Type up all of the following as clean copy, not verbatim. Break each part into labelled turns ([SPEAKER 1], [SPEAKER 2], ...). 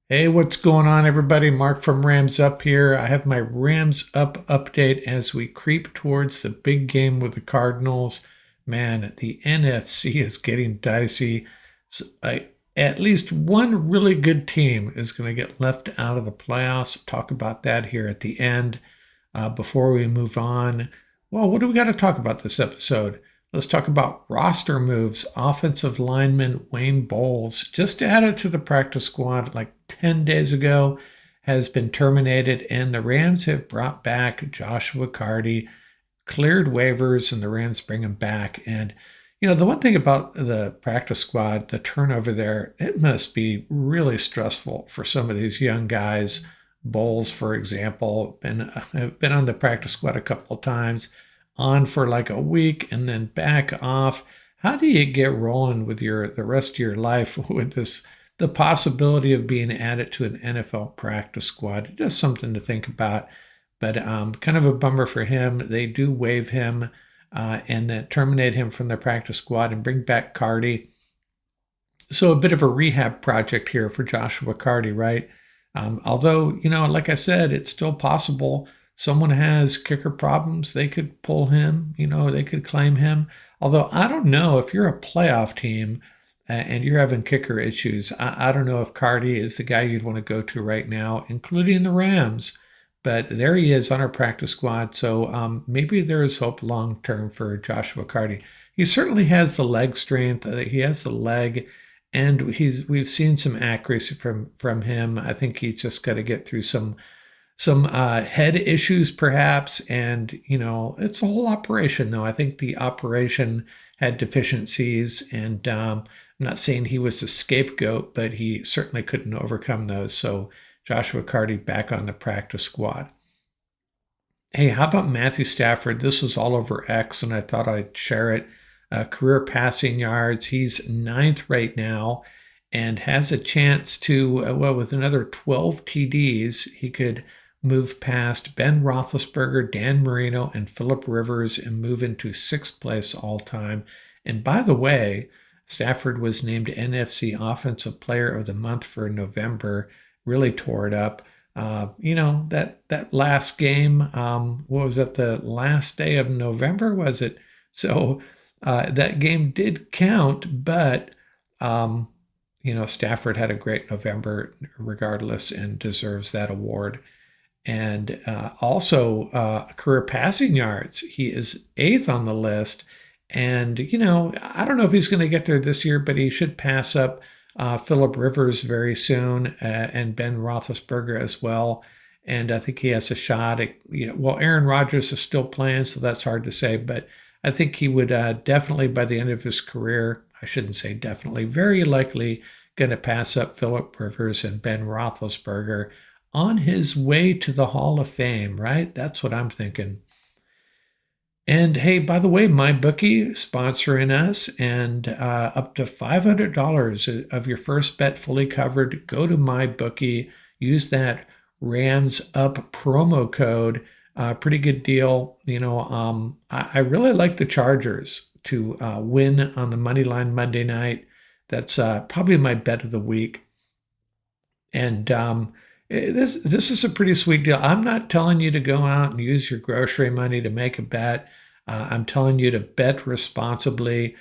[SPEAKER 1] Hey, what's going on, everybody? Mark from Rams Up here. I have my Rams Up update as we creep towards the big game with the Cardinals. Man, the NFC is getting dicey. At least one really good team is going to get left out of the playoffs. Talk about that here at the end. Before we move on, well, what do we got to talk about this episode? Let's talk about roster moves. Offensive lineman Wayne Bowles, just added to the practice squad like 10 days ago, has been terminated, and the Rams have brought back Joshua Carty, cleared waivers, and the Rams bring him back. And, the one thing about the practice squad, the turnover there, it must be really stressful for some of these young guys. Bowles, for example, been on the practice squad a couple of times, on for like a week and then back off. How do you get rolling with the rest of your life with the possibility of being added to an NFL practice squad? Just something to think about. But kind of a bummer for him. They do waive him and then terminate him from the practice squad and bring back Carty. So a bit of a rehab project here for Joshua Carty, right? Although, like I said, it's still possible someone has kicker problems. They could pull him, they could claim him. Although I don't know if you're a playoff team and you're having kicker issues, I don't know if Carty is the guy you'd want to go to right now, including the Rams. But there he is on our practice squad. So maybe there is hope long term for Joshua Carty. He certainly has the leg strength. He has the leg. And we've seen some accuracy from him. I think he's just got to get through some head issues, perhaps. And it's a whole operation, though. I think the operation had deficiencies, and I'm not saying he was the scapegoat, but he certainly couldn't overcome those. So Joshua Carty back on the practice squad. Hey, how about Matthew Stafford? This was all over X, and I thought I'd share it. Career passing yards, he's ninth right now and has a chance to, with another 12 TDs, he could move past Ben Roethlisberger, Dan Marino, and Phillip Rivers and move into sixth place all time. And by the way, Stafford was named NFC Offensive Player of the Month for November, really tore it up. That last game, what was that, the last day of November, was it? So that game did count, but Stafford had a great November regardless and deserves that award. And also career passing yards, he is eighth on the list. And I don't know if he's going to get there this year, but he should pass up Phillip Rivers very soon and Ben Roethlisberger as well. And I think he has a shot at, Aaron Rodgers is still playing, so that's hard to say, but I think he would definitely, by the end of his career, I shouldn't say definitely, very likely going to pass up Phillip Rivers and Ben Roethlisberger on his way to the Hall of Fame, right? That's what I'm thinking. And hey, by the way, MyBookie sponsoring us, and up to $500 of your first bet fully covered. Go to MyBookie, use that Rams Up promo code. Pretty good deal. I really like the Chargers to win on the money line Monday night. That's probably my bet of the week. And this is a pretty sweet deal. I'm not telling you to go out and use your grocery money to make a bet. I'm telling you to bet responsibly.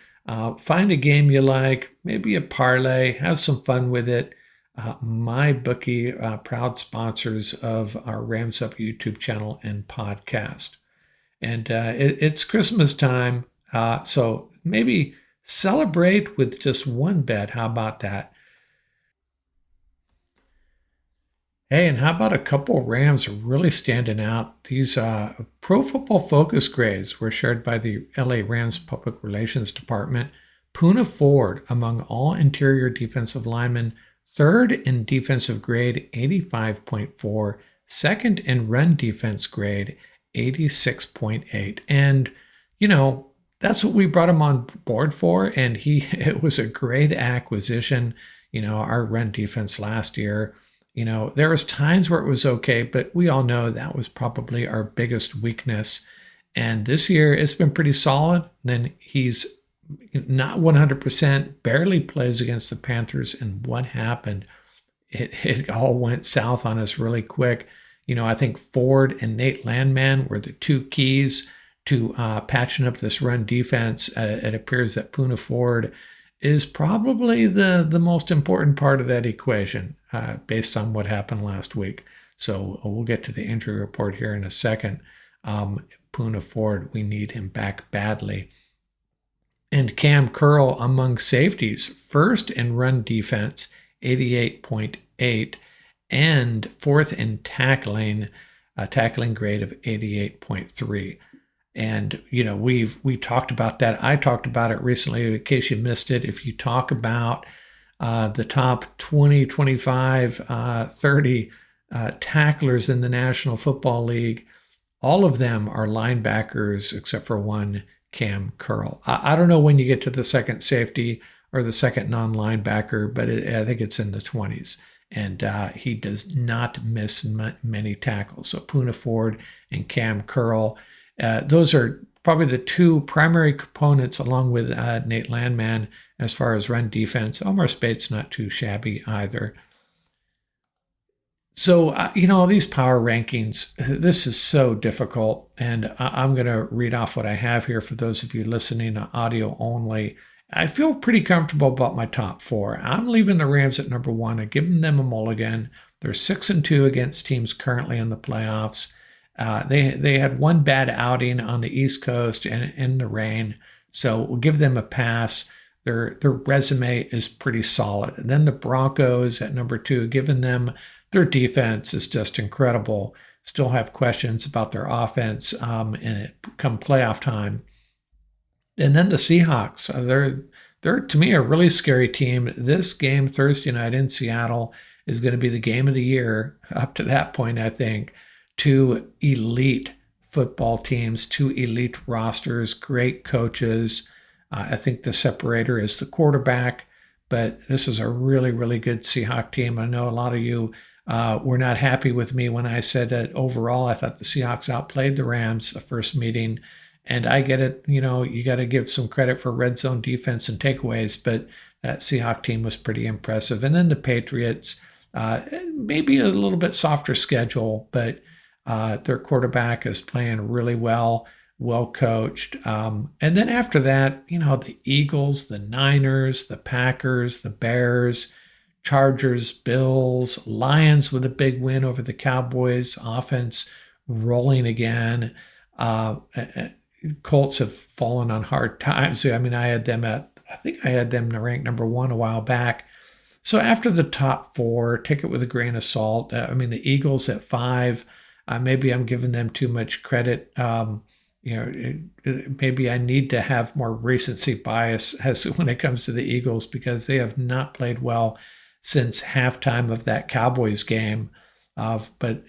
[SPEAKER 1] Find a game you like, maybe a parlay, have some fun with it. MyBookie, proud sponsors of our Rams Up YouTube channel and podcast. And it's Christmas time, so maybe celebrate with just one bet. How about that? Hey, and how about a couple Rams really standing out? These Pro Football Focus grades were shared by the LA Rams Public Relations Department. Poona Ford, among all interior defensive linemen, third in defensive grade, 85.4, second in run defense grade, 86.8. And, that's what we brought him on board for. And it was a great acquisition. Our run defense last year, there was times where it was okay, but we all know that was probably our biggest weakness. And this year it's been pretty solid. Then he's not 100%, barely plays against the Panthers. And what happened? it all went south on us really quick. I think Ford and Nate Landman were the two keys to patching up this run defense. It appears that Poona Ford is probably the most important part of that equation based on what happened last week. So we'll get to the injury report here in a second. Poona Ford, we need him back badly. And Cam Curl among safeties, first in run defense, 88.8, and fourth in tackling, a tackling grade of 88.3. And we talked about that. I talked about it recently. In case you missed it, if you talk about the top 20, 25, 30 tacklers in the National Football League, all of them are linebackers except for one, Cam Curl. I don't know when you get to the second safety or the second non-linebacker, but I think it's in the 20s. And he does not miss many tackles. So Poona Ford and Cam Curl, those are probably the two primary components, along with Nate Landman, as far as run defense. Omar Spate's not too shabby either. So, these power rankings, this is so difficult. And I'm going to read off what I have here for those of you listening to audio only. I feel pretty comfortable about my top four. I'm leaving the Rams at number one and giving them a mulligan. They're 6-2 against teams currently in the playoffs. They had one bad outing on the East Coast and in the rain, so we'll give them a pass. Their resume is pretty solid. And then the Broncos at number two, giving them their defense is just incredible. Still have questions about their offense and come playoff time. And then the Seahawks, they're to me a really scary team. This game Thursday night in Seattle is going to be the game of the year up to that point, I think. Two elite football teams, two elite rosters, great coaches. I think the separator is the quarterback, but this is a really, really good Seahawks team. I know a lot of you were not happy with me when I said that overall I thought the Seahawks outplayed the Rams the first meeting. And I get it, you got to give some credit for red zone defense and takeaways, but that Seahawks team was pretty impressive. And then the Patriots, maybe a little bit softer schedule, but their quarterback is playing really well coached. And then after that, the Eagles, the Niners, the Packers, the Bears, Chargers, Bills, Lions with a big win over the Cowboys, offense rolling again. Colts have fallen on hard times. I mean, I think I had them ranked number one a while back. So after the top four, take it with a grain of salt. The Eagles at 5, maybe I'm giving them too much credit. Maybe I need to have more recency bias when it comes to the Eagles, because they have not played well since halftime of that Cowboys game. But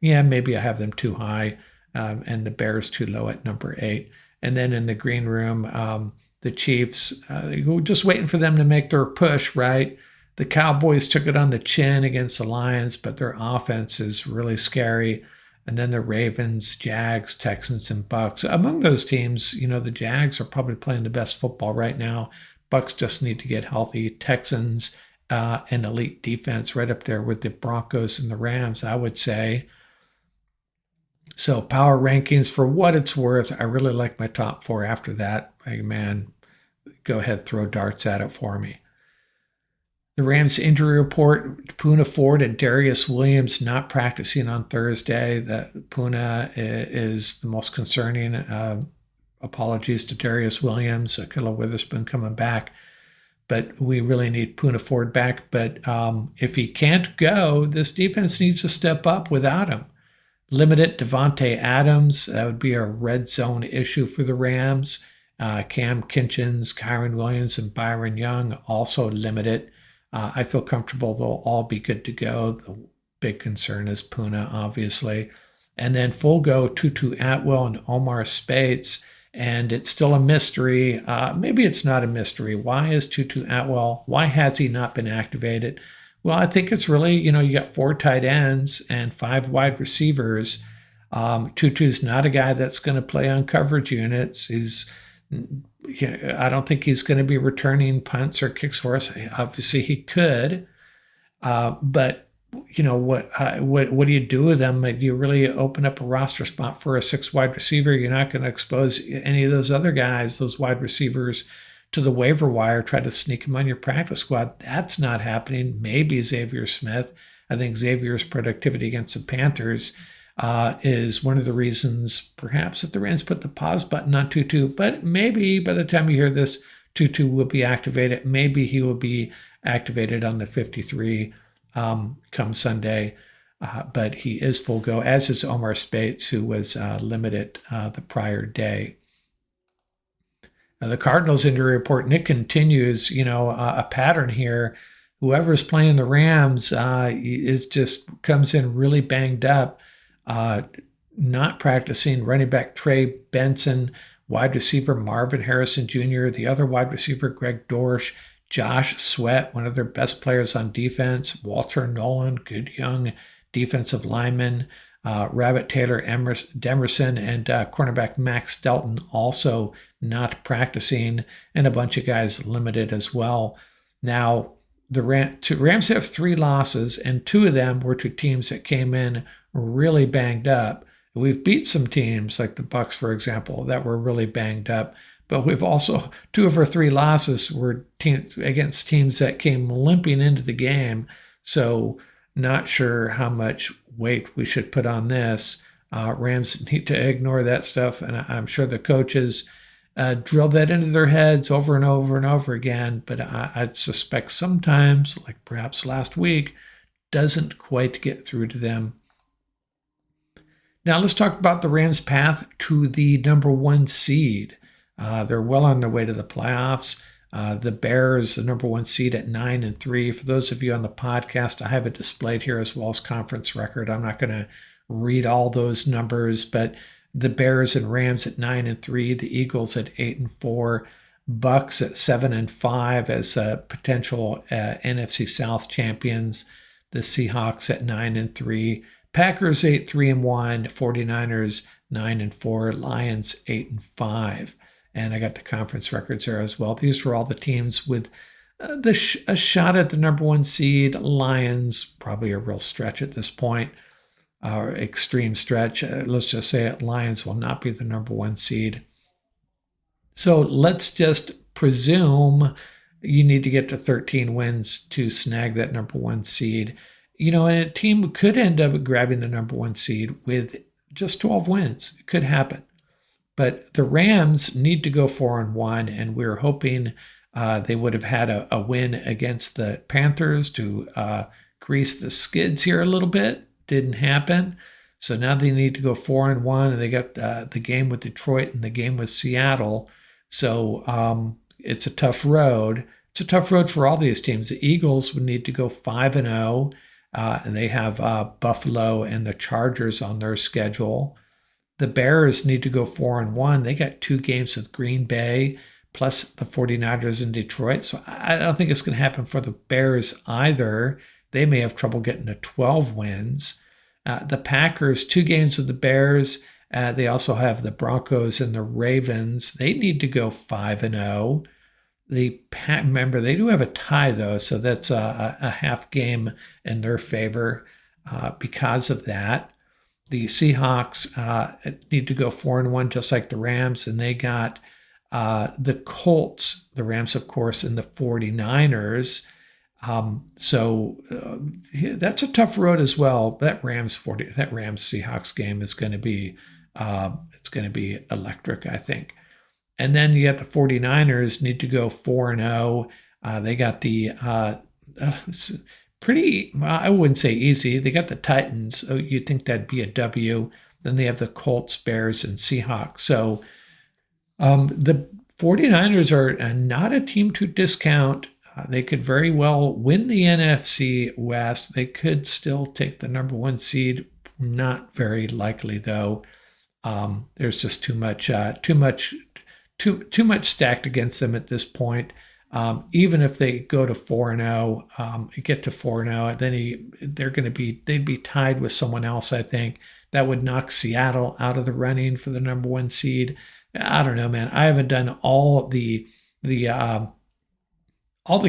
[SPEAKER 1] maybe I have them too high. And the Bears too low at number 8. And then in the green room, the Chiefs, just waiting for them to make their push, right? The Cowboys took it on the chin against the Lions, but their offense is really scary. And then the Ravens, Jags, Texans, and Bucks. Among those teams, the Jags are probably playing the best football right now. Bucks just need to get healthy. Texans, an elite defense right up there with the Broncos and the Rams, I would say. So power rankings, for what it's worth, I really like my top 4 after that. Hey, man, go ahead, throw darts at it for me. The Rams injury report, Poona Ford and Darius Williams not practicing on Thursday. That Poona is the most concerning. Apologies to Darius Williams, Akilla Witherspoon coming back. But we really need Poona Ford back. But if he can't go, this defense needs to step up without him. Limited Devontae Adams. That would be a red zone issue for the Rams. Cam Kinchins, Kyron Williams, and Byron Young also limited. I feel comfortable they'll all be good to go. The big concern is Poona, obviously. And then full go Tutu Atwell and Omar Speights. And it's still a mystery. Maybe it's not a mystery. Why is Tutu Atwell, why has he not been activated? Well, I think it's really, you got 4 tight ends and 5 wide receivers. Tutu's not a guy that's going to play on coverage units. I don't think he's going to be returning punts or kicks for us. Obviously, he could. But what do you do with them? Do you really open up a roster spot for a 6 wide receiver? You're not going to expose any of those other guys, those wide receivers, to the waiver wire, try to sneak them on your practice squad. That's not happening. Maybe Xavier Smith. I think Xavier's productivity against the Panthers is one of the reasons perhaps that the Rams put the pause button on Tutu. But maybe by the time you hear this, Tutu will be activated. Maybe he will be activated on the 53 come Sunday. But he is full go, as is Omar Spates, who was limited the prior day. The Cardinals injury report, and it continues, a pattern here. Whoever's playing the Rams comes in really banged up, not practicing. Running back Trey Benson, wide receiver Marvin Harrison Jr., the other wide receiver Greg Dorsch, Josh Sweat, one of their best players on defense, Walter Nolan, good young defensive lineman, Rabbit Taylor Demerson, and cornerback Max Delton also not practicing, and a bunch of guys limited as well. Now, the Rams have 3 losses, and 2 of them were to teams that came in really banged up. We've beat some teams like the Bucs, for example, that were really banged up, but we've also 2 of our 3 losses were against teams that came limping into the game. So not sure how much weight we should put on this. Rams need to ignore that stuff, and I'm sure the coaches drill that into their heads over and over and over again. But I'd suspect sometimes, like perhaps last week, doesn't quite get through to them. Now let's talk about the Rams' path to the number 1 seed. They're well on their way to the playoffs. The Bears, the number 1 seed at 9-3. For those of you on the podcast, I have it displayed here as well as conference record. I'm not going to read all those numbers, but the Bears and Rams at 9-3, the Eagles at 8-4, Bucs at 7-5 as potential NFC South champions, the Seahawks at 9-3, Packers 8-3-1, 49ers 9-4, Lions 8-5. And I got the conference records there as well. These were all the teams with a shot at the number 1 seed. Lions, probably a real stretch at this point, or extreme stretch. Let's just say it, Lions will not be the number 1 seed. So let's just presume you need to get to 13 wins to snag that number 1 seed. And a team could end up grabbing the number 1 seed with just 12 wins. It could happen. But the Rams need to go 4-1, and we're hoping they would have had a win against the Panthers to grease the skids here a little bit. Didn't happen. So now they need to go 4-1, and they got the game with Detroit and the game with Seattle. So it's a tough road. It's a tough road for all these teams. The Eagles would need to go 5-0, and they have Buffalo and the Chargers on their schedule. The Bears need to go 4-1. They got 2 games with Green Bay, plus the 49ers in Detroit. So I don't think it's going to happen for the Bears either. They may have trouble getting to 12 wins. The Packers, 2 games with the Bears. They also have the Broncos and the Ravens. They need to go 5-0. Remember, they do have a tie, though, so that's a half game in their favor because of that. The Seahawks need to go 4-1, just like the Rams, and they got the Colts, the Rams, of course, and the 49ers. So that's a tough road as well. That Rams Seahawks game is going to be electric, I think. And then you got the 49ers need to go 4-0. They got the pretty, I wouldn't say easy. They got the Titans. So you'd think that'd be a W. Then they have the Colts, Bears, and Seahawks. So the 49ers are not a team to discount. They could very well win the NFC West. They could still take the number 1 seed. Not very likely, though. There's just too much stacked against them at this point. Even if they go to 4-0, get to 4-0, then they'd be tied with someone else. I think that would knock Seattle out of the running for the number 1 seed. I don't know, man. I haven't done all the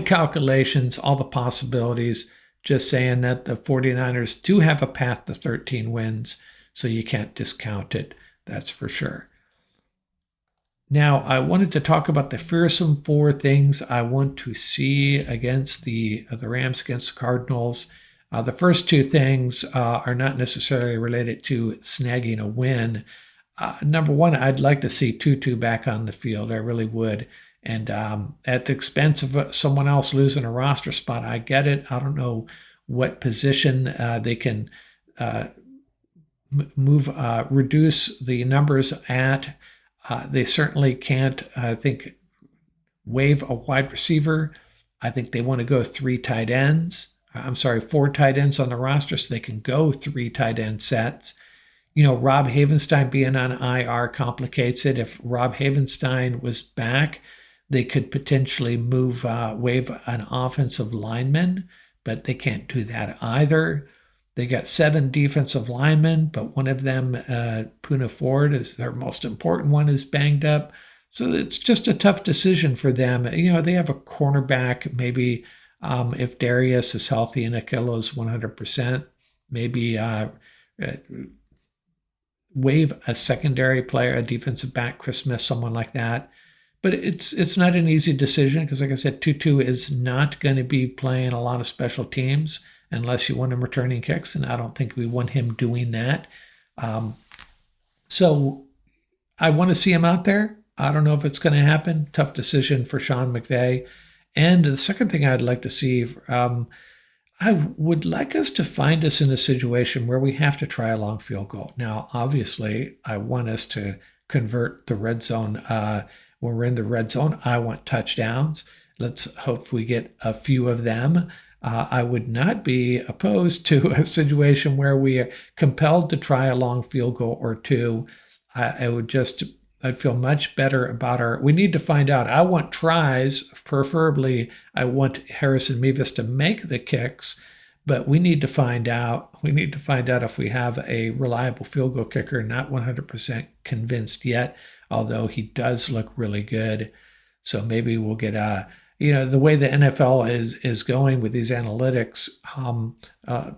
[SPEAKER 1] calculations, all the possibilities. Just saying that the 49ers do have a path to 13 wins, so you can't discount it. That's for sure. Now, I wanted to talk about the fearsome four things I want to see against the Rams against the Cardinals. The first two things are not necessarily related to snagging a win. Number one, I'd like to see Tutu back on the field. I really would. And at the expense of someone else losing a roster spot, I get it. I don't know what position they can reduce the numbers at. They certainly can't, I think, waive a wide receiver. I think they want to go four tight ends on the roster so they can go three tight end sets. Rob Havenstein being on IR complicates it. If Rob Havenstein was back, they could potentially waive an offensive lineman, but they can't do that either. They got 7 defensive linemen, but one of them, Poona Ford, is their most important one, is banged up. So it's just a tough decision for them. They have a cornerback. Maybe if Darius is healthy and Akilla is 100%, maybe waive a secondary player, a defensive back, Chris Smith, someone like that. But it's not an easy decision because, like I said, Tutu is not going to be playing a lot of special teams unless you want him returning kicks, and I don't think we want him doing that. So I want to see him out there. I don't know if it's going to happen. Tough decision for Sean McVay. And the second thing I'd like to see, I would like us to find us in a situation where we have to try a long field goal. Now, obviously, I want us to convert the red zone. When we're in the red zone, I want touchdowns. Let's hope we get a few of them. I would not be opposed to a situation where we are compelled to try a long field goal or two. I'd feel much better about we need to find out. I want tries, preferably I want Harrison Mevis to make the kicks, but we need to find out. We need to find out if we have a reliable field goal kicker. Not 100% convinced yet, although he does look really good. So maybe we'll get the way the NFL is going with these analytics,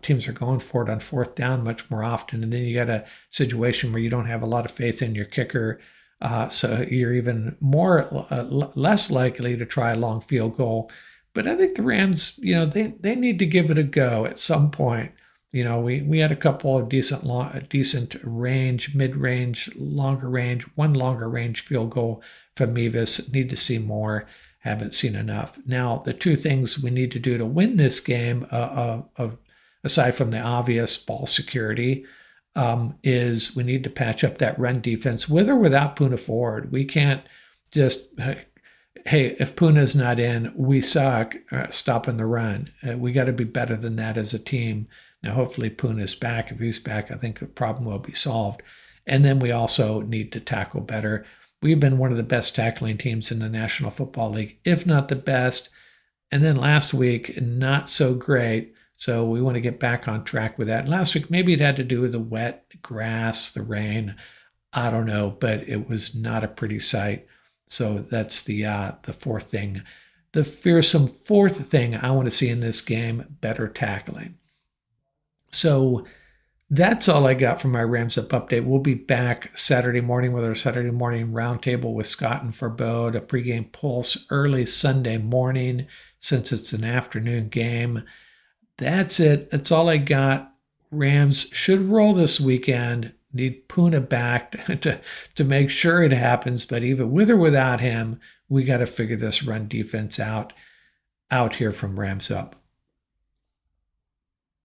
[SPEAKER 1] teams are going for it on fourth down much more often. And then you got a situation where you don't have a lot of faith in your kicker. So you're even less likely to try a long field goal. But I think the Rams, they need to give it a go at some point. We had a couple of decent range, mid-range, longer range, one longer range field goal from Mevis. Need to see more. Haven't seen enough. Now, the two things we need to do to win this game, aside from the obvious ball security, is we need to patch up that run defense with or without Poona Ford. We can't just, hey, if Poona's not in, we suck, stopping the run. We got to be better than that as a team. Now, hopefully Poona's back. If he's back, I think the problem will be solved. And then we also need to tackle better. We've been one of the best tackling teams in the National Football League, if not the best. And then last week, not so great. So we want to get back on track with that. And last week, maybe it had to do with the wet grass, the rain. I don't know, but it was not a pretty sight. So that's the fourth thing. The fearsome fourth thing I want to see in this game, better tackling. So that's all I got from my Rams Up update. We'll be back Saturday morning with our Saturday morning roundtable with Scott and Forbode, a pregame pulse early Sunday morning since it's an afternoon game. That's it. That's all I got. Rams should roll this weekend. Need Poona back to make sure it happens, but even with or without him, we got to figure this run defense out here from Rams Up.